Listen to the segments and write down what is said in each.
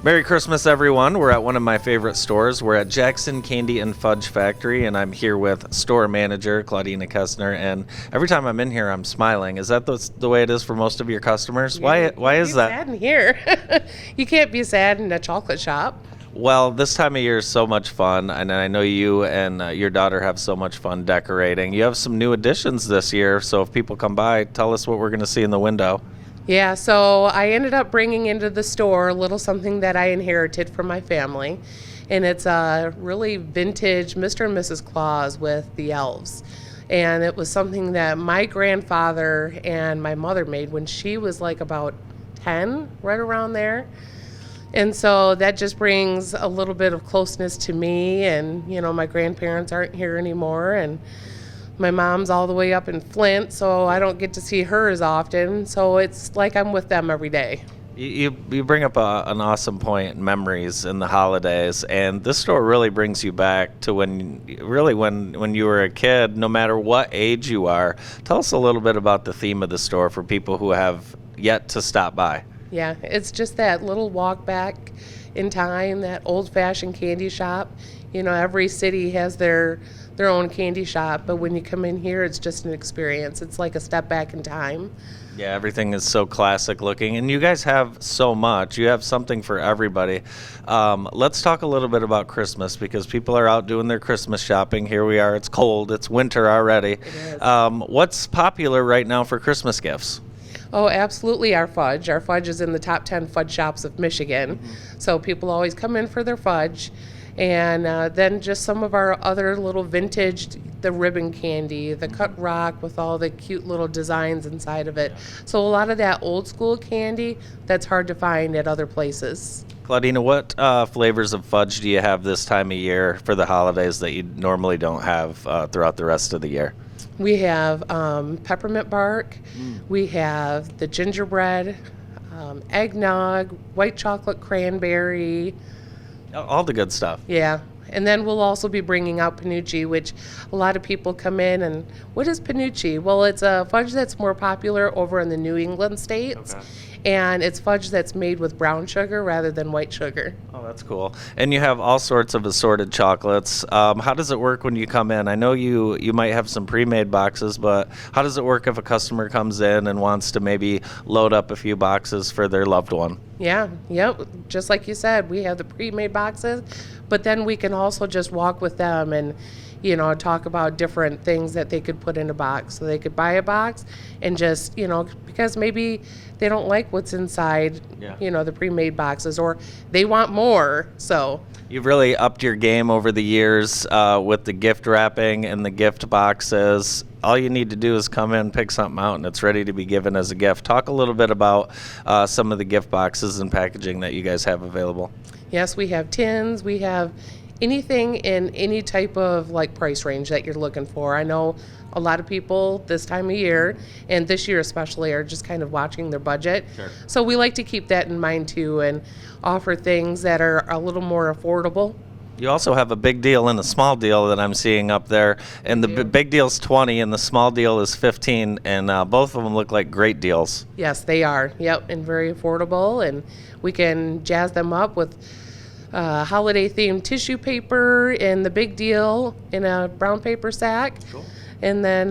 Merry Christmas, everyone. We're at one of my favorite stores. We're at Jackson Candy and Fudge Factory, and I'm here with store manager Claudina Kestner. And every time I'm in here, I'm smiling. Is that the way it is for most of your customers? Why is that? Sad in here. You can't be sad in a chocolate shop. Well, this time of year is so much fun, and I know you and your daughter have so much fun decorating. You have some new additions this year, so if people come by, tell us what we're going to see in the window. Yeah, so I ended up bringing into the store a little something that I inherited from my family, and it's a really vintage Mr. and Mrs. Claus with the elves. And it was something that my grandfather and my mother made when she was like about 10, right around there. And so that just brings a little bit of closeness to me, and my grandparents aren't here anymore, and my mom's all the way up in Flint, so I don't get to see her as often. So it's like I'm with them every day. You bring up an awesome point, memories in the holidays, and this store really brings you back to when you were a kid, no matter what age you are. Tell us a little bit about the theme of the store for people who have yet to stop by. Yeah, it's just that little walk back in time, that old-fashioned candy shop. Every city has their own candy shop, but when you come in here, it's just an experience. It's like a step back in time. Yeah, everything is so classic looking, and you guys have so much. You have something for everybody. Let's talk a little bit about Christmas, because people are out doing their Christmas shopping. Here we are. It's cold. It's winter already. It is. What's popular right now for Christmas gifts? Oh, absolutely, our fudge. Our fudge is in the top 10 fudge shops of Michigan. So people always come in for their fudge. And then just some of our other little vintage, the ribbon candy, the cut rock with all the cute little designs inside of it. So a lot of that old school candy that's hard to find at other places. Claudina, what flavors of fudge do you have this time of year for the holidays that you normally don't have throughout the rest of the year? We have peppermint bark. We have the gingerbread, eggnog, white chocolate cranberry. All the good stuff. Yeah. And then we'll also be bringing out panucci, which a lot of people come in and, what is panucci? Well, it's a fudge that's more popular over in the New England states. Okay. And it's fudge that's made with brown sugar rather than white sugar. Oh, that's cool. And you have all sorts of assorted chocolates. How does it work when you come in? I know you might have some pre-made boxes, but how does it work if a customer comes in and wants to maybe load up a few boxes for their loved one? Yeah, yep. Just like you said, we have the pre-made boxes, but then we can also just walk with them and talk about different things that they could put in a box. So they could buy a box and just, because maybe they don't like what's inside, the pre-made boxes, or they want more. So you've really upped your game over the years with the gift wrapping and the gift boxes. All you need to do is come in, pick something out, and it's ready to be given as a gift. Talk a little bit about some of the gift boxes and packaging that you guys have available. Yes, we have tins. We have anything in any type of price range that you're looking for. I know a lot of people this time of year, and this year especially, are just kind of watching their budget. Sure. So we like to keep that in mind too and offer things that are a little more affordable. You also have a big deal and a small deal that I'm seeing up there, and the big deal's 20 and the small deal is 15, and both of them look like great deals. Yes, they are. Yep, and very affordable, and we can jazz them up with holiday themed tissue paper and the big deal in a brown paper sack. Cool. And then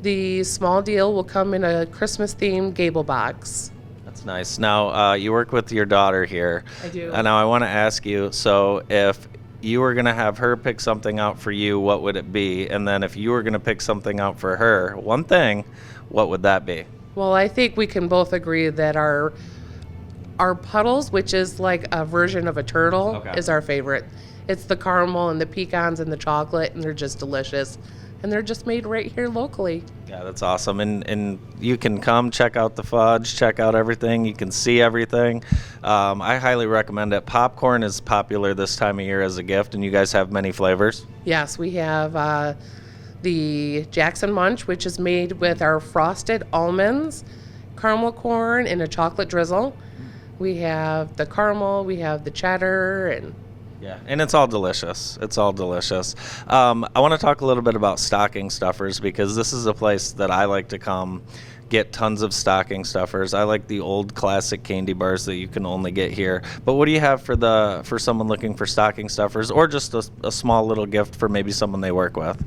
the small deal will come in a Christmas themed gable box. That's nice. Now, you work with your daughter here. I do. And now I want to ask you, so if you were going to have her pick something out for you, what would it be? And then if you were going to pick something out for her, one thing, what would that be? Well, I think we can both agree that our puddles, which is like a version of a turtle, Okay. is our favorite. It's the caramel and the pecans and the chocolate, and they're just delicious. And they're just made right here locally. Yeah, that's awesome. And you can come check out the fudge, check out everything. You can see everything. I highly recommend it. Popcorn is popular this time of year as a gift, and you guys have many flavors. Yes, we have the Jackson Munch, which is made with our frosted almonds, caramel corn, and a chocolate drizzle. We have the caramel, we have the cheddar, and Yeah, and it's all delicious. It's all delicious. I want to talk a little bit about stocking stuffers, because this is a place that I like to come get tons of stocking stuffers. I like the old classic candy bars that you can only get here. But what do you have for someone looking for stocking stuffers, or just a small little gift for maybe someone they work with?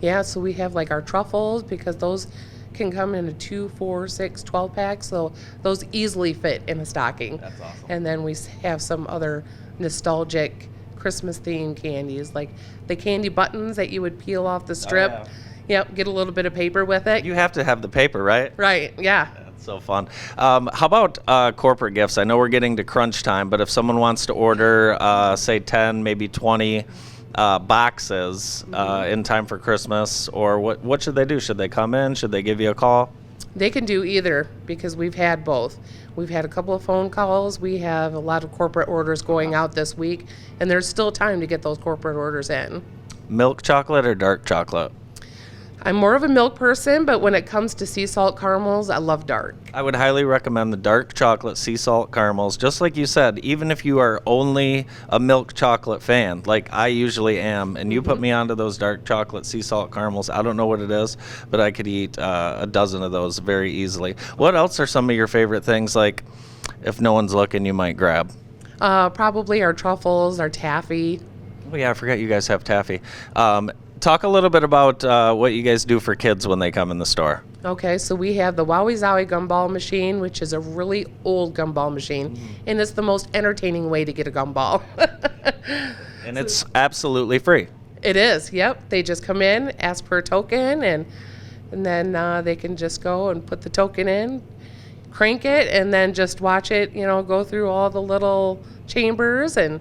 Yeah, so we have like our truffles, because those can come in a 2, 4, 6, 12 pack, so those easily fit in a stocking. That's awesome. And then we have some other nostalgic Christmas themed candies, like the candy buttons that you would peel off the strip. yeah. Yep, get a little bit of paper with it. You have to have the paper, right? Right, yeah. That's so fun. How about corporate gifts? I know we're getting to crunch time, but if someone wants to order, say 10, maybe 20 boxes in time for Christmas, or what should they do? Should they come in? Should they give you a call? They can do either, because we've had both. We've had a couple of phone calls. We have a lot of corporate orders going out this week, and there's still time to get those corporate orders in. Milk chocolate or dark chocolate? I'm more of a milk person, but when it comes to sea salt caramels, I love dark. I would highly recommend the dark chocolate sea salt caramels. Just like you said, even if you are only a milk chocolate fan, like I usually am, and you put me onto those dark chocolate sea salt caramels, I don't know what it is, but I could eat a dozen of those very easily. What else are some of your favorite things, like if no one's looking, you might grab? Probably our truffles, our taffy. Oh yeah, I forgot you guys have taffy. Talk a little bit about what you guys do for kids when they come in the store. Okay, so we have the Wowie Zowie gumball machine, which is a really old gumball machine, and it's the most entertaining way to get a gumball. And it's absolutely free. It is, yep. They just come in, ask for a token, and then they can just go and put the token in, crank it, and then just watch it, go through all the little chambers. And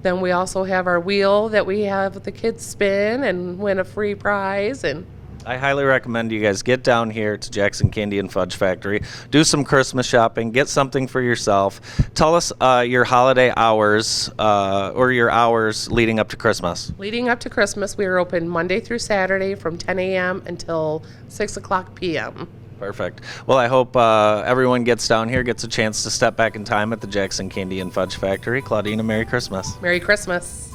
then we also have our wheel that we have the kids spin and win a free prize. And I highly recommend you guys get down here to Jackson Candy and Fudge Factory, do some Christmas shopping, get something for yourself. Tell us your holiday hours or your hours leading up to Christmas. leading up to Christmas, we are open Monday through Saturday from 10 a.m. until 6 o'clock p.m. Perfect. Well, I hope everyone gets down here, gets a chance to step back in time at the Jackson Candy and Fudge Factory. Claudina, Merry Christmas. Merry Christmas.